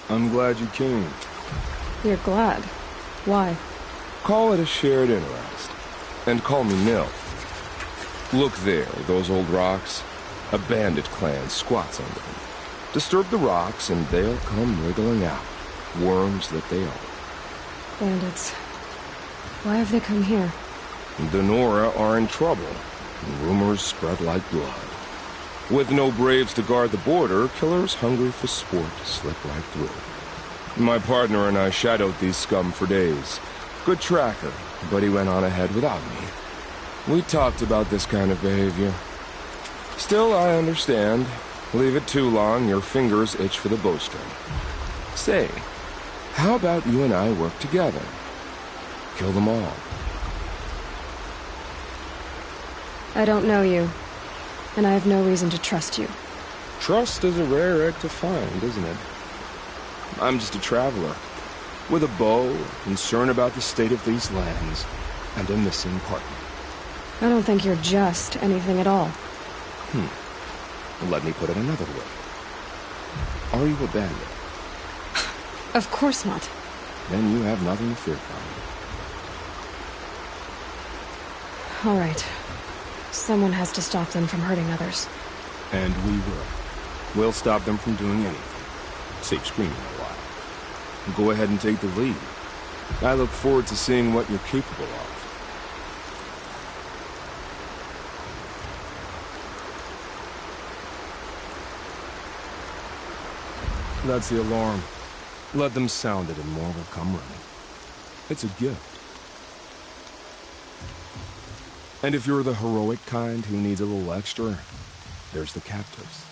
I'm glad you came. You're glad. Why? Call it a shared interest. And call me Nil. Look there, those old rocks. A bandit clan squats under them. Disturb the rocks and they'll come wriggling out. Worms that they are. Bandits. Why have they come here? The Nora are in trouble. And rumors spread like blood. With no braves to guard the border, killers hungry for sport slip right through. My partner and I shadowed these scum for days. Good tracker, but he went on ahead without me. We talked about this kind of behavior. Still, I understand. Leave it too long, your fingers itch for the bowstring. Say, how about you and I work together? Kill them all. I don't know you, and I have no reason to trust you. Trust is a rare egg to find, isn't it? I'm just a traveler, with a bow, concern about the state of these lands, and a missing partner. I don't think you're just anything at all. Let me put it another way. Are you a bandit? Of course not. Then you have nothing to fear from me. All right. Someone has to stop them from hurting others. And we will. We'll stop them from doing anything. Save screaming a while. Go ahead and take the lead. I look forward to seeing what you're capable of. That's the alarm. Let them sound it and more will come running. It's a gift. And if you're the heroic kind who needs a little extra, there's the captives.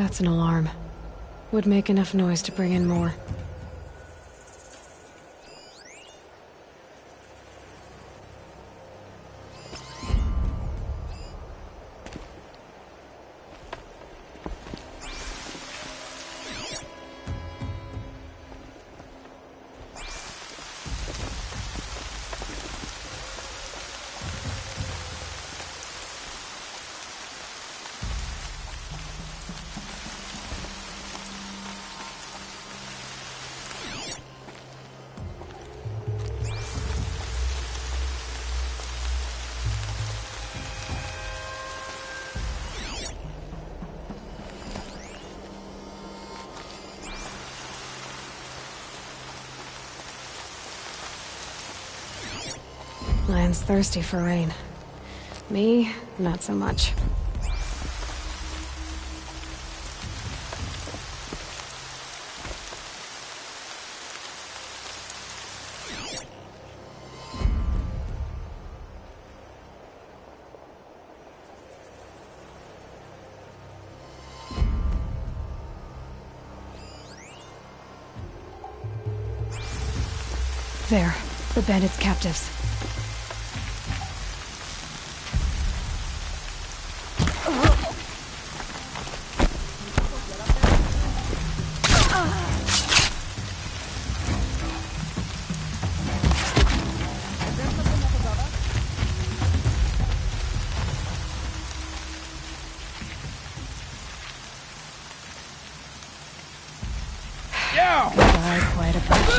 That's an alarm. Would make enough noise to bring in more. Land's thirsty for rain. Me, not so much. There, the bandits' captives. Quite a bunch.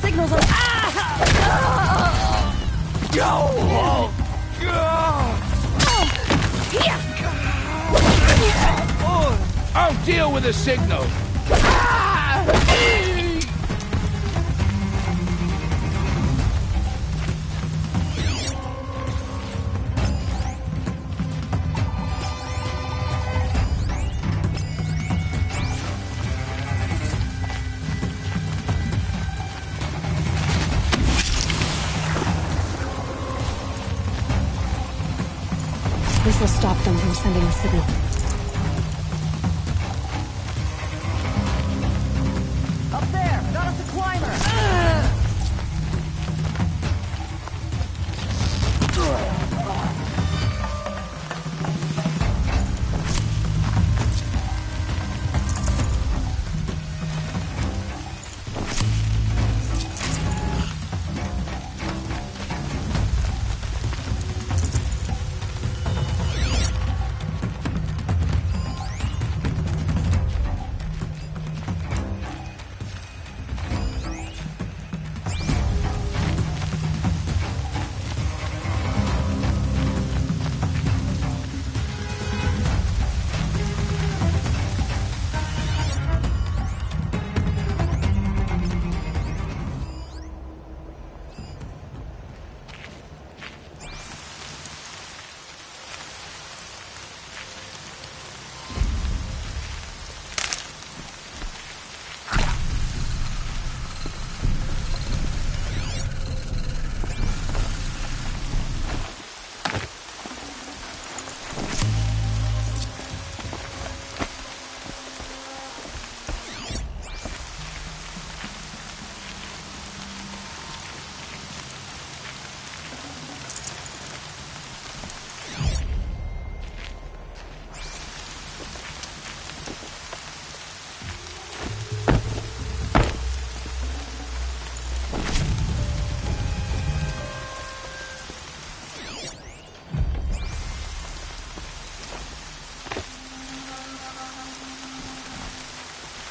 Signals on. I'll deal with the signal. This will stop them from sending a signal. Up there! Not up the climber!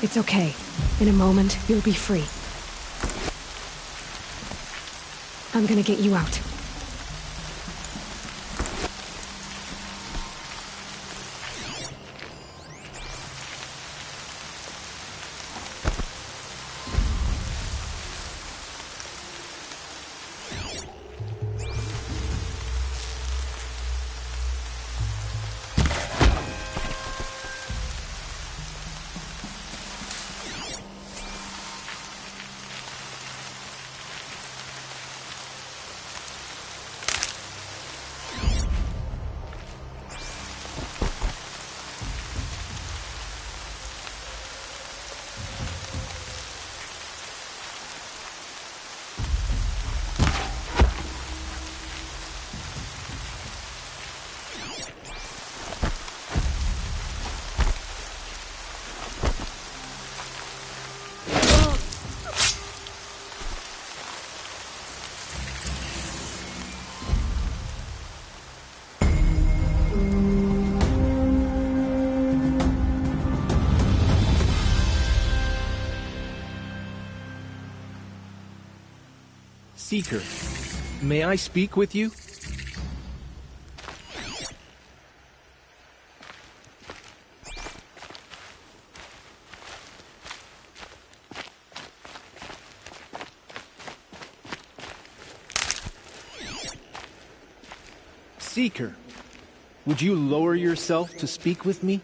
It's okay. In a moment, you'll be free. I'm gonna get you out. Seeker, may I speak with you? Seeker, would you lower yourself to speak with me?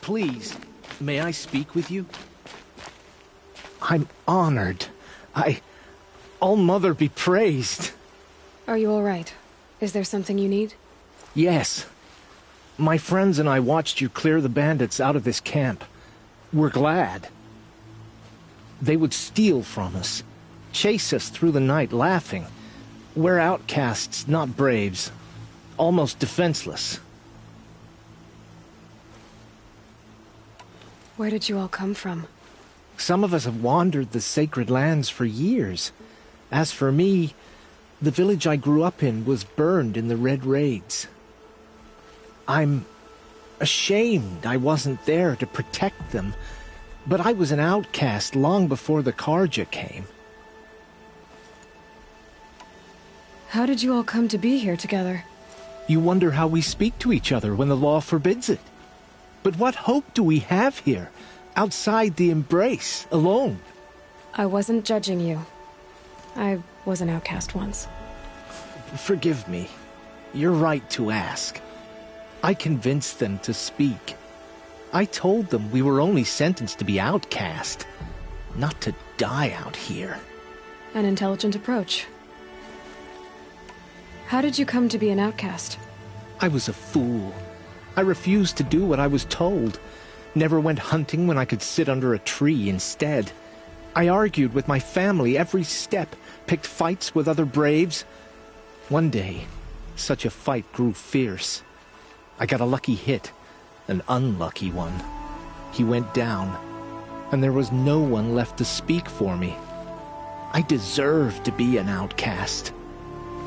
Please, may I speak with you? I'm honored. All-Mother be praised. Are you all right? Is there something you need? Yes. My friends and I watched you clear the bandits out of this camp. We're glad. They would steal from us, chase us through the night laughing. We're outcasts, not braves. Almost defenseless. Where did you all come from? Some of us have wandered the sacred lands for years. As for me, the village I grew up in was burned in the Red Raids. I'm ashamed I wasn't there to protect them, but I was an outcast long before the Karja came. How did you all come to be here together? You wonder how we speak to each other when the law forbids it. But what hope do we have here, outside the embrace, alone? I wasn't judging you. I was an outcast once. Forgive me. You're right to ask. I convinced them to speak. I told them we were only sentenced to be outcast, not to die out here. An intelligent approach. How did you come to be an outcast? I was a fool. I refused to do what I was told. Never went hunting when I could sit under a tree instead. I argued with my family every step, picked fights with other braves. One day, such a fight grew fierce. I got a lucky hit, an unlucky one. He went down, and there was no one left to speak for me. I deserved to be an outcast.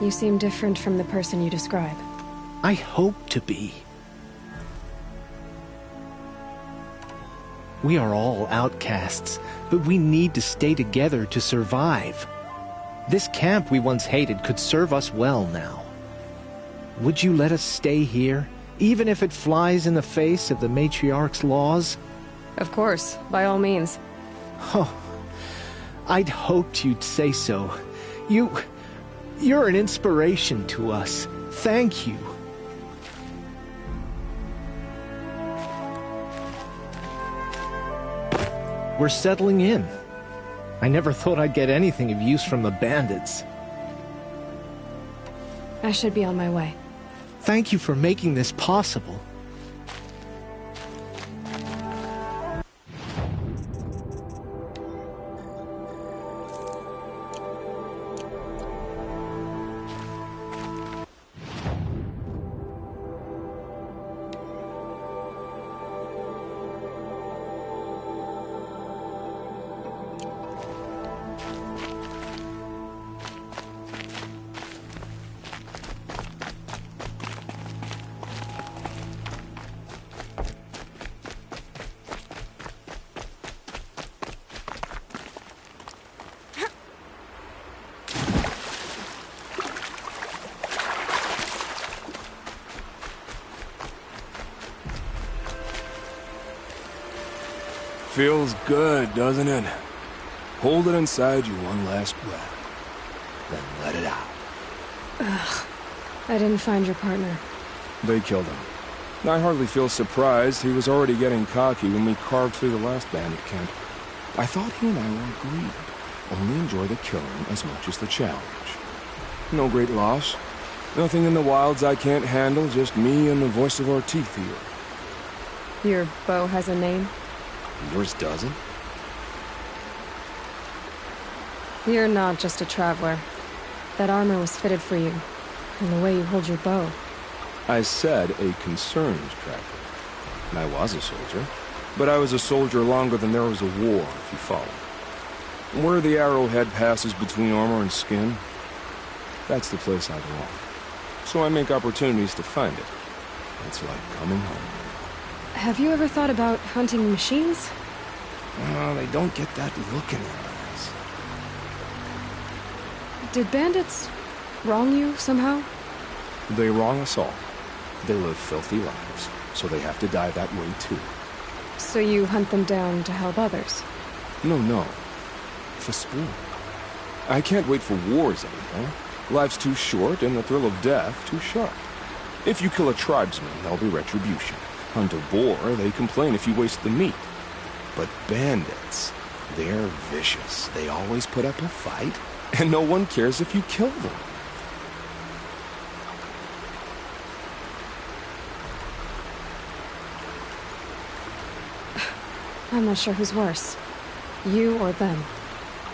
You seem different from the person you describe. I hope to be. We are all outcasts, but we need to stay together to survive. This camp we once hated could serve us well now. Would you let us stay here, even if it flies in the face of the matriarch's laws? Of course, by all means. Oh, I'd hoped you'd say so. You're an inspiration to us. Thank you. We're settling in. I never thought I'd get anything of use from the bandits. I should be on my way. Thank you for making this possible. Feels good, doesn't it? Hold it inside you one last breath, then let it out. I didn't find your partner. They killed him. I hardly feel surprised. He was already getting cocky when we carved through the last bandit camp. I thought he and I were agreed. Only enjoy the killing as much as the challenge. No great loss. Nothing in the wilds I can't handle, just me and the voice of our teeth here. Your bow has a name? Yours doesn't? You're not just a traveler. That armor was fitted for you, and the way you hold your bow. I said a concerned traveler. I was a soldier, but I was a soldier longer than there was a war, if you follow. Where the arrowhead passes between armor and skin, that's the place I belong. So I make opportunities to find it. It's like coming home. Have you ever thought about hunting machines? They don't get that look in their eyes. Did bandits wrong you somehow? They wrong us all. They live filthy lives, so they have to die that way too. So you hunt them down to help others? No. For sport. I can't wait for wars anymore. Life's too short and the thrill of death too sharp. If you kill a tribesman, there'll be retribution. Hunt a boar, they complain if you waste the meat. But bandits, they're vicious. They always put up a fight, and no one cares if you kill them. I'm not sure who's worse. You or them.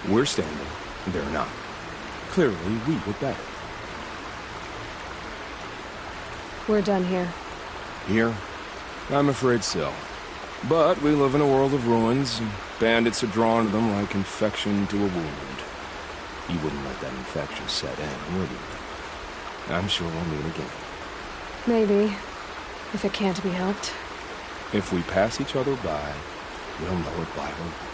We're standing, they're not. Clearly, we were better. We're done here. Here? I'm afraid so. But we live in a world of ruins, and bandits are drawn to them like infection to a wound. You wouldn't let that infection set in, would you? I'm sure we'll meet again. Maybe. If it can't be helped. If we pass each other by, we'll know it by her.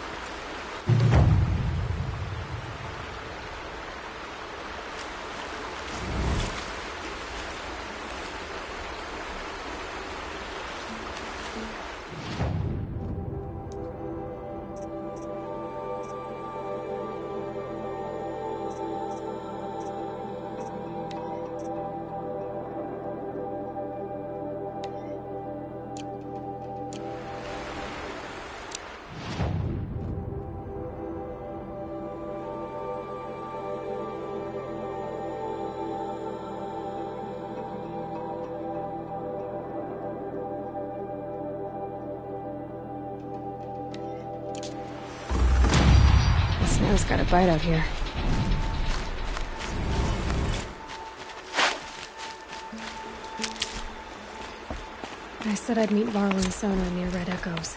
Snow's got a bite out here. I said I'd meet Varl and Sona near Red Echoes.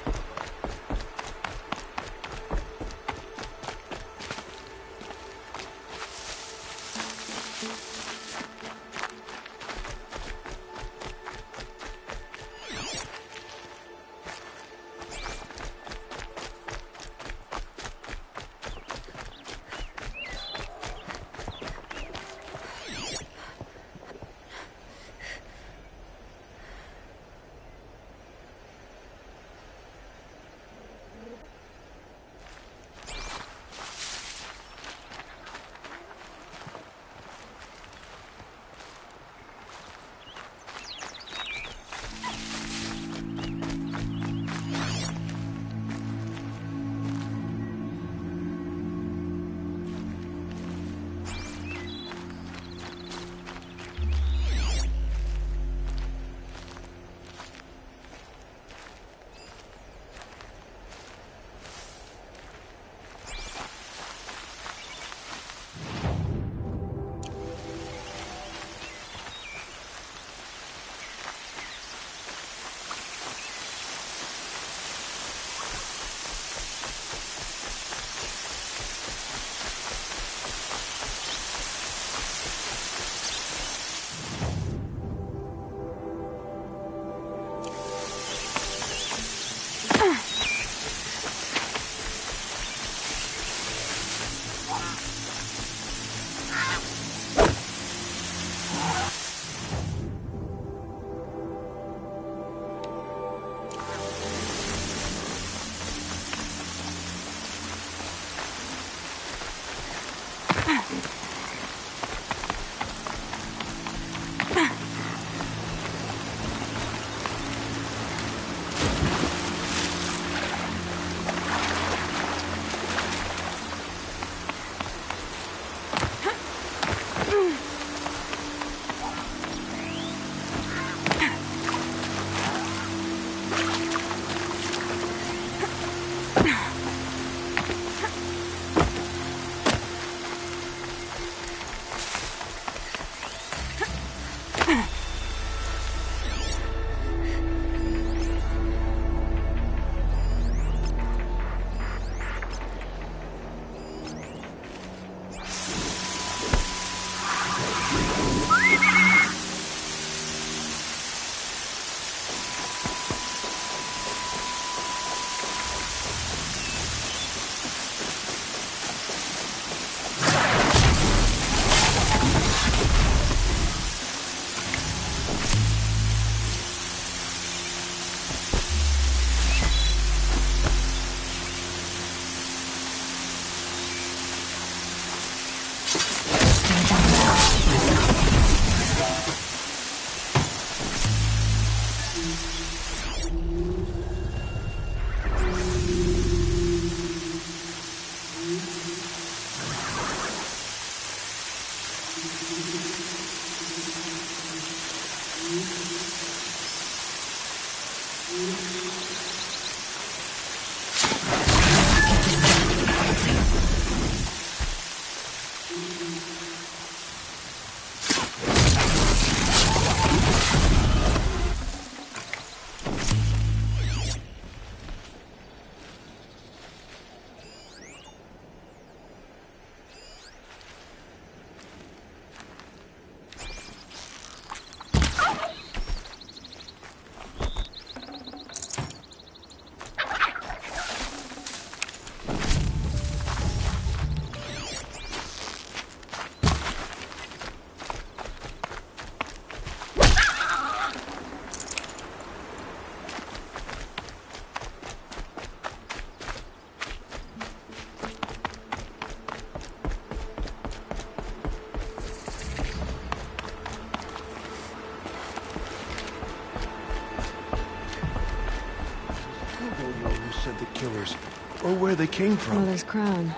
Killers, or where they came from. Mother's crown.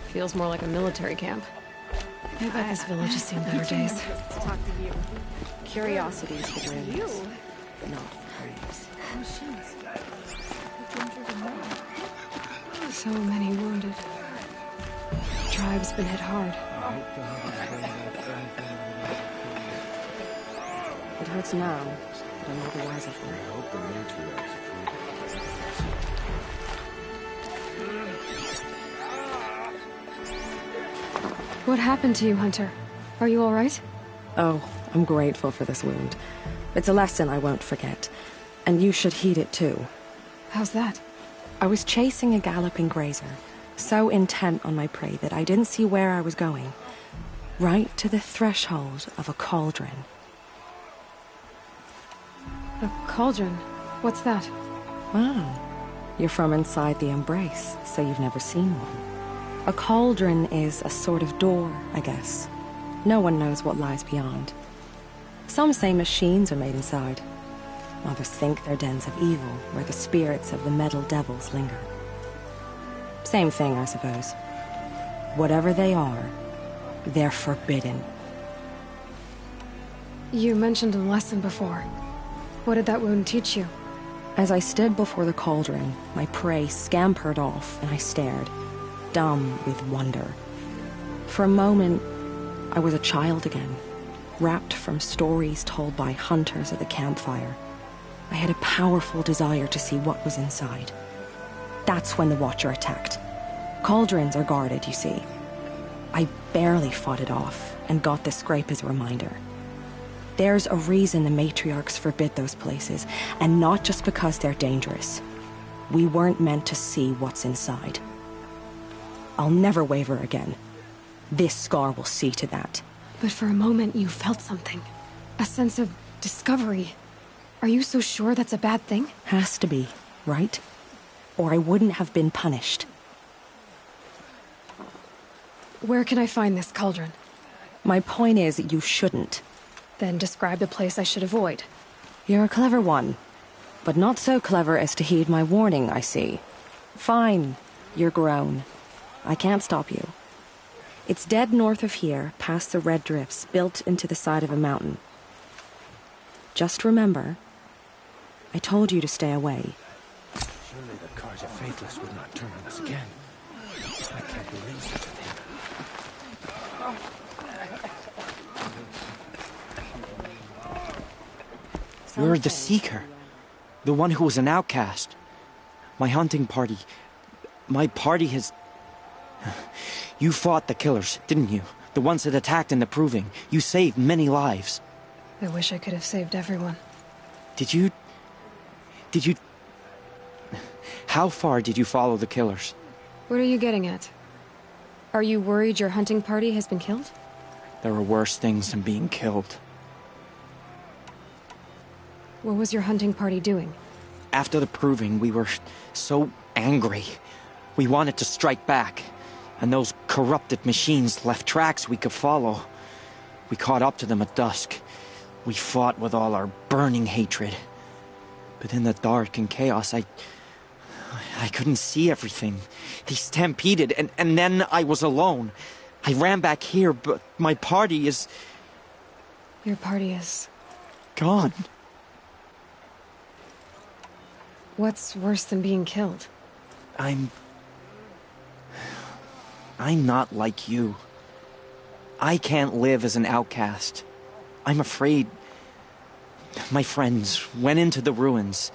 Feels more like a military camp. I bet this village has seen better days. To talk to you. Curiosities for dreams. Not praise. So many wounded. The tribe's been hit hard. It hurts now, but I'm not the wiser for it. What happened to you, Hunter? Are you all right? Oh, I'm grateful for this wound. It's a lesson I won't forget. And you should heed it too. How's that? I was chasing a galloping grazer, so intent on my prey that I didn't see where I was going. Right to the threshold of a cauldron. A cauldron? What's that? Wow. You're from inside the Embrace, so you've never seen one. A cauldron is a sort of door, I guess. No one knows what lies beyond. Some say machines are made inside. Others think they're dens of evil, where the spirits of the metal devils linger. Same thing, I suppose. Whatever they are, they're forbidden. You mentioned a lesson before. What did that wound teach you? As I stood before the cauldron, my prey scampered off, and I stared, dumb with wonder. For a moment, I was a child again, wrapped from stories told by hunters at the campfire. I had a powerful desire to see what was inside. That's when the Watcher attacked. Cauldrons are guarded, you see. I barely fought it off, and got this scrape as a reminder. There's a reason the matriarchs forbid those places, and not just because they're dangerous. We weren't meant to see what's inside. I'll never waver again. This scar will see to that. But for a moment you felt something. A sense of discovery. Are you so sure that's a bad thing? Has to be, right? Or I wouldn't have been punished. Where can I find this cauldron? My point is, you shouldn't. Then describe the place I should avoid. You're a clever one, but not so clever as to heed my warning, I see. Fine, you're grown. I can't stop you. It's dead north of here, past the red drifts, built into the side of a mountain. Just remember, I told you to stay away. Surely the Carja Faithless would not turn on us again. I can't believe such a thing. You're the Seeker. The one who was an outcast. My hunting party. My party has... You fought the killers, didn't you? The ones that attacked in the Proving. You saved many lives. I wish I could have saved everyone. Did you... How far did you follow the killers? What are you getting at? Are you worried your hunting party has been killed? There are worse things than being killed. What was your hunting party doing? After the Proving, we were so angry. We wanted to strike back. And those corrupted machines left tracks we could follow. We caught up to them at dusk. We fought with all our burning hatred. But in the dark and chaos, I couldn't see everything. They stampeded, and then I was alone. I ran back here, but my party is... Your party is... gone. What's worse than being killed? I'm not like you. I can't live as an outcast. I'm afraid... My friends went into the ruins.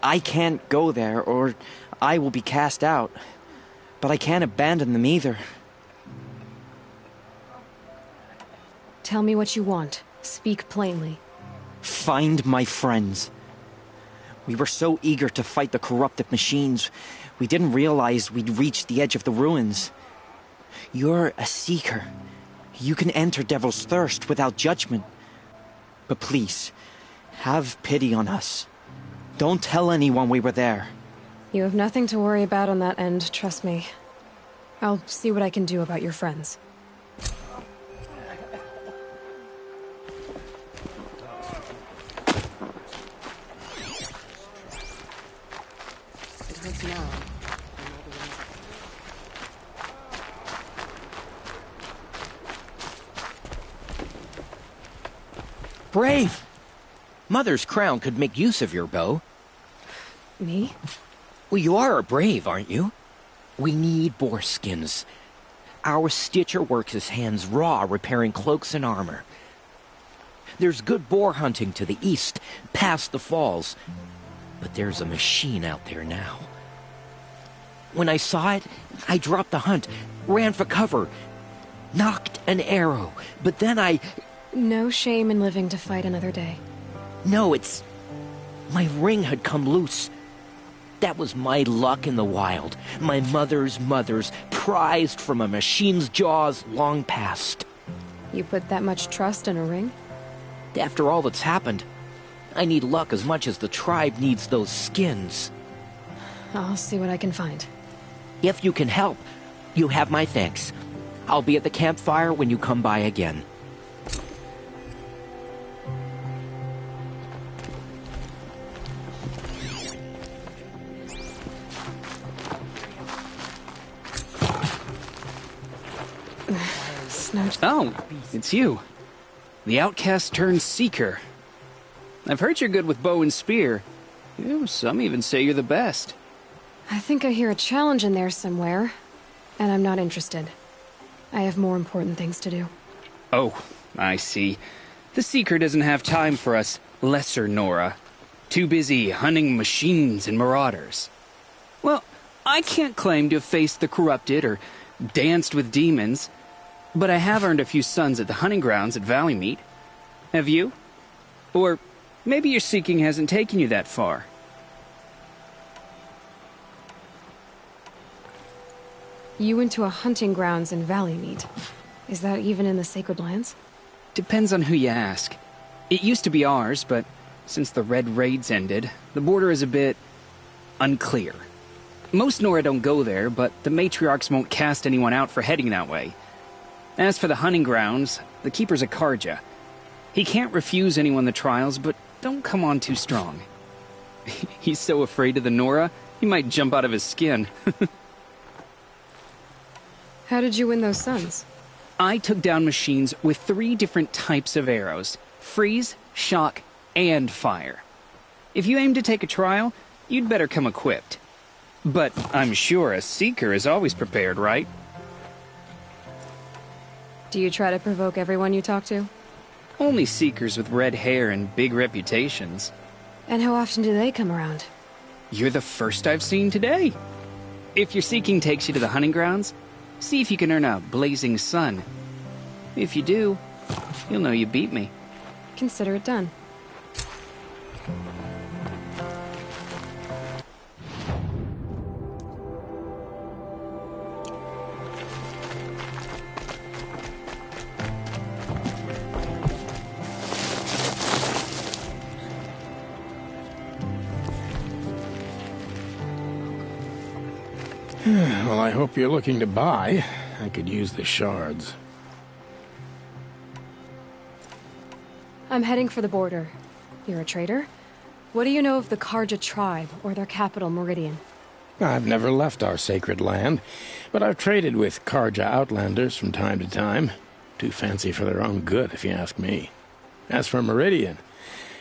I can't go there, or I will be cast out. But I can't abandon them either. Tell me what you want. Speak plainly. Find my friends. We were so eager to fight the corrupted machines, we didn't realize we'd reached the edge of the ruins. You're a seeker. You can enter Devil's Thirst without judgment. But please, have pity on us. Don't tell anyone we were there. You have nothing to worry about on that end, trust me. I'll see what I can do about your friends. Brave! Mother's crown could make use of your bow. Me? Well, you are a brave, aren't you? We need boar skins. Our stitcher works his hands raw repairing cloaks and armor. There's good boar hunting to the east, past the falls. But there's a machine out there now. When I saw it, I dropped the hunt, ran for cover, knocked an arrow, but then I... No shame in living to fight another day. No, it's... My ring had come loose. That was my luck in the wild. My mother's prized from a machine's jaws long past. You put that much trust in a ring? After all that's happened, I need luck as much as the tribe needs those skins. I'll see what I can find. If you can help, you have my thanks. I'll be at the campfire when you come by again. Oh, it's you. The outcast turned seeker. I've heard you're good with bow and spear. Some even say you're the best. I think I hear a challenge in there somewhere, and I'm not interested. I have more important things to do. Oh, I see. The seeker doesn't have time for us lesser Nora. Too busy hunting machines and marauders. Well, I can't claim to have faced the corrupted or danced with demons. But I have earned a few sons at the hunting grounds at Valleymeet. Have you? Or maybe your seeking hasn't taken you that far. You went to a hunting grounds in Valleymeet. Is that even in the Sacred Lands? Depends on who you ask. It used to be ours, but since the Red Raids ended, the border is a bit... unclear. Most Nora don't go there, but the matriarchs won't cast anyone out for heading that way. As for the hunting grounds, the keeper's a Karja. He can't refuse anyone the trials, but don't come on too strong. He's so afraid of the Nora, he might jump out of his skin. How did you win those suns? I took down machines with 3 different types of arrows: freeze, shock, and fire. If you aim to take a trial, you'd better come equipped. But I'm sure a Seeker is always prepared, right? Do you try to provoke everyone you talk to? Only Seekers with red hair and big reputations. And how often do they come around? You're the first I've seen today. If your seeking takes you to the hunting grounds, see if you can earn a blazing sun. If you do, you'll know you beat me. Consider it done. Well, I hope you're looking to buy. I could use the shards. I'm heading for the border. You're a trader? What do you know of the Karja tribe, or their capital, Meridian? I've never left our sacred land, but I've traded with Karja outlanders from time to time. Too fancy for their own good, if you ask me. As for Meridian,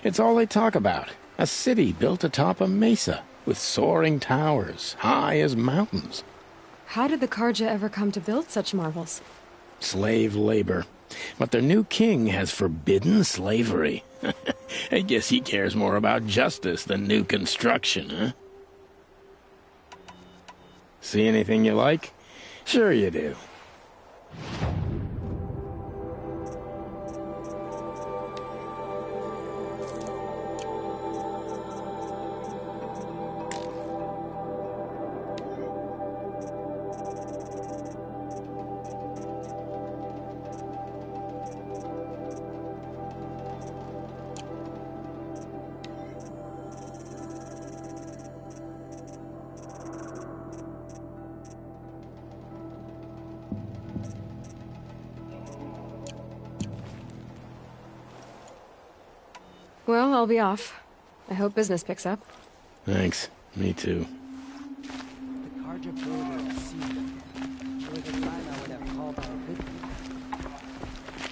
it's all they talk about. A city built atop a mesa, with soaring towers, high as mountains. How did the Karja ever come to build such marvels? Slave labor. But their new king has forbidden slavery. I guess he cares more about justice than new construction, huh? See anything you like? Sure you do. Well, I'll be off. I hope business picks up. Thanks. Me too.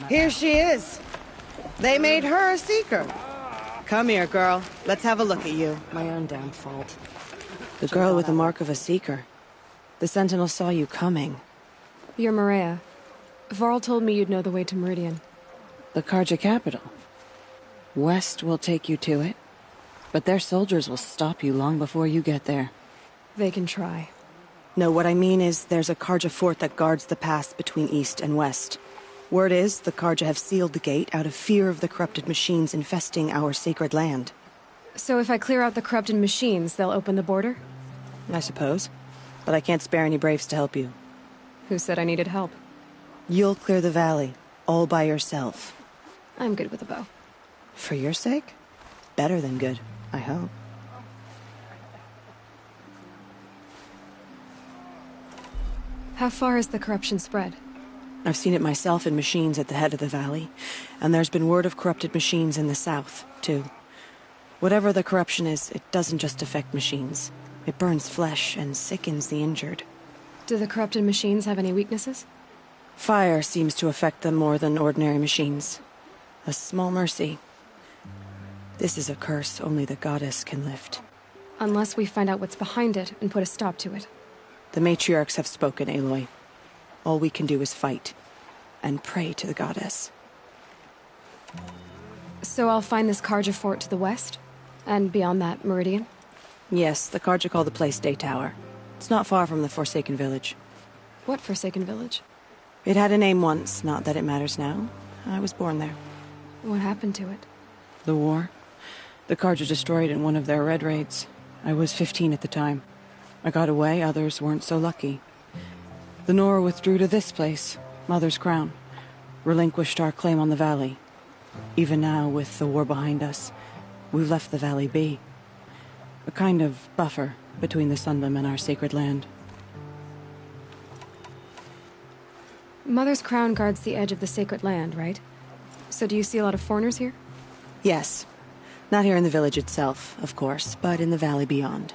Here she is. They made her a seeker. Come here, girl. Let's have a look at you. My own damn fault. The girl with the mark of a seeker. The Sentinel saw you coming. You're Maria. Varl told me you'd know the way to Meridian. The Karja capital. West will take you to it, but their soldiers will stop you long before you get there. They can try. No, what I mean is there's a Karja fort that guards the pass between East and West. Word is the Karja have sealed the gate out of fear of the corrupted machines infesting our sacred land. So if I clear out the corrupted machines, they'll open the border? I suppose. But I can't spare any braves to help you. Who said I needed help? You'll clear the valley, all by yourself. I'm good with a bow. For your sake? Better than good, I hope. How far has the corruption spread? I've seen it myself in machines at the head of the valley, and there's been word of corrupted machines in the south, too. Whatever the corruption is, it doesn't just affect machines. It burns flesh and sickens the injured. Do the corrupted machines have any weaknesses? Fire seems to affect them more than ordinary machines. A small mercy. This is a curse only the goddess can lift. Unless we find out what's behind it and put a stop to it. The matriarchs have spoken, Aloy. All we can do is fight. And pray to the goddess. So I'll find this Karja fort to the west? And beyond that, Meridian? Yes, the Karja call the place Day Tower. It's not far from the Forsaken Village. What Forsaken Village? It had a name once, not that it matters now. I was born there. What happened to it? The war. The Karja destroyed in one of their red raids. I was 15 at the time. I got away, others weren't so lucky. The Nora withdrew to this place, Mother's Crown. Relinquished our claim on the valley. Even now, with the war behind us, we've left the valley be. A kind of buffer between the Sundom and our sacred land. Mother's Crown guards the edge of the sacred land, right? So do you see a lot of foreigners here? Yes. Not here in the village itself, of course, but in the valley beyond.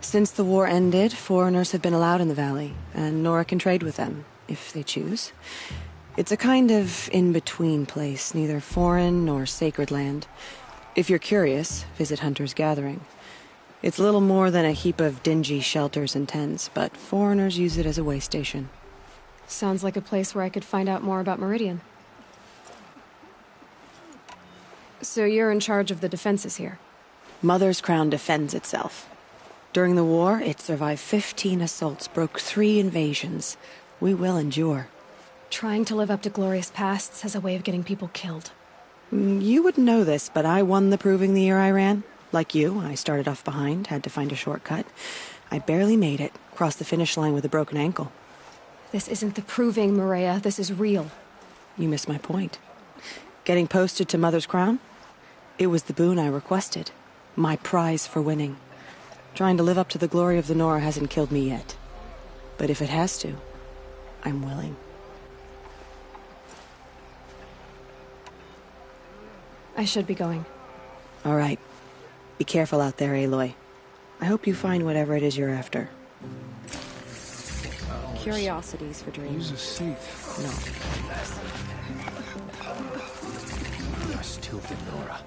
Since the war ended, foreigners have been allowed in the valley, and Nora can trade with them, if they choose. It's a kind of in-between place, neither foreign nor sacred land. If you're curious, visit Hunter's Gathering. It's little more than a heap of dingy shelters and tents, but foreigners use it as a way station. Sounds like a place where I could find out more about Meridian. So you're in charge of the defenses here? Mother's Crown defends itself. During the war, it survived 15 assaults, broke 3 invasions. We will endure. Trying to live up to glorious pasts has a way of getting people killed. You wouldn't know this, but I won the proving the year I ran. Like you, I started off behind, had to find a shortcut. I barely made it, crossed the finish line with a broken ankle. This isn't the proving, Maria. This is real. You missed my point. Getting posted to Mother's Crown? It was the boon I requested. My prize for winning. Trying to live up to the glory of the Nora hasn't killed me yet. But if it has to, I'm willing. I should be going. All right. Be careful out there, Aloy. I hope you find whatever it is you're after. Curiosities for dreams. Use a seat. No. You're stupid, Nora.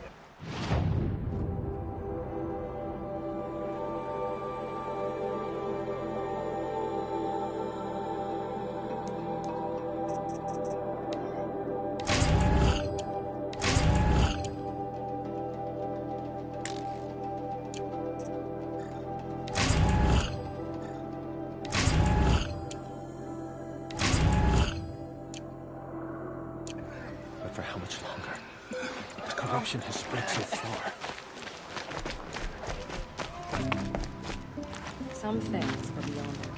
But for how much longer? The corruption has spread so far. Some things are beyond their